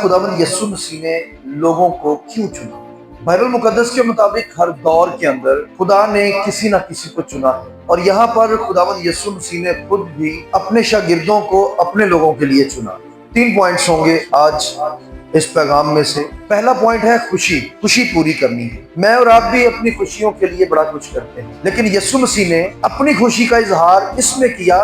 खुदावंद यीशु मसीह ने लोगों को क्यों चुना? बाइबल मुकद्दस के मुताबिक हर दौर के अंदर खुदा ने किसी ना किसी को चुना है, और यहाँ पर खुदावंद यीशु मसीह ने खुद भी अपने शागिर्दों को अपने लोगों के लिए चुना। 3 पॉइंट्स होंगे आज इस पैगाम में से। पहला पॉइंट है खुशी पूरी करनी है। मैं और आप भी अपनी खुशियों के लिए बड़ा कुछ करते हैं, लेकिन यीशु मसीह ने अपनी खुशी का इजहार इसमें किया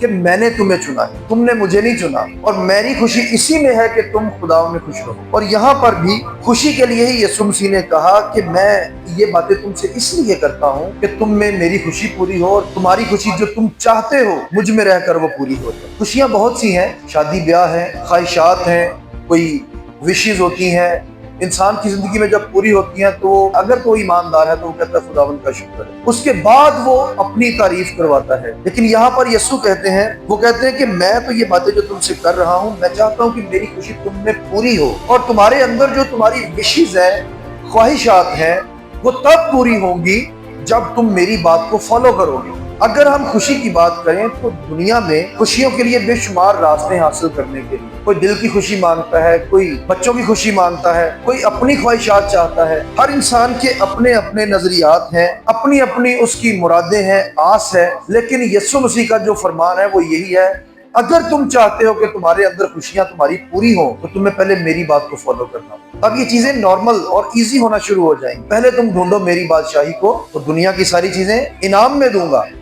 कि मैंने तुम्हें चुना है, तुमने मुझे नहीं चुना, और मेरी खुशी इसी में है कि तुम खुदा में खुश रहो। और यहाँ पर भी खुशी के लिए ही यीशु मसीह ने कहा कि मैं ये बातें तुमसे इसलिए करता हूँ कि तुम में मेरी खुशी पूरी हो, और तुम्हारी खुशी जो तुम चाहते हो मुझ में रहकर वो पूरी हो जाए। खुशियाँ बहुत सी हैं, शादी ब्याह है, ख्वाहिशात हैं, कोई विशेज़ होती हैं। इंसान की जिंदगी में जब पूरी होती हैं तो अगर कोई ईमानदार है तो वो कहता है खुदावंद का शुक्र है, उसके बाद वो अपनी तारीफ करवाता है। लेकिन यहाँ पर यीशु कहते हैं, वो कहते हैं कि मैं तो ये बातें जो तुमसे कर रहा हूँ, मैं चाहता हूँ कि मेरी खुशी तुम में पूरी हो, और तुम्हारे अंदर जो तुम्हारी विशेज़ है, ख्वाहिशात हैं, वो तब पूरी होंगी जब तुम मेरी बात को फॉलो करोगे। अगर हम खुशी की बात करें तो दुनिया में खुशियों के लिए बेशुमार रास्ते हासिल करने के लिए, कोई दिल की खुशी मांगता है, कोई बच्चों की खुशी मांगता है, कोई अपनी ख्वाहिशात चाहता है। हर इंसान के अपने अपने नजरियात हैं, अपनी अपनी उसकी मुरादें हैं, आस है। लेकिन यीशु मसीह का जो फरमान है वो यही है, अगर तुम चाहते हो कि तुम्हारे अंदर खुशियां तुम्हारी पूरी हो तो तुम्हें पहले मेरी बात को फॉलो करना। अब ये चीजें नॉर्मल और इजी होना शुरू हो जाएंगी। पहले तुम ढूंढो मेरी बादशाही को, तो दुनिया की सारी चीजें इनाम में दूंगा।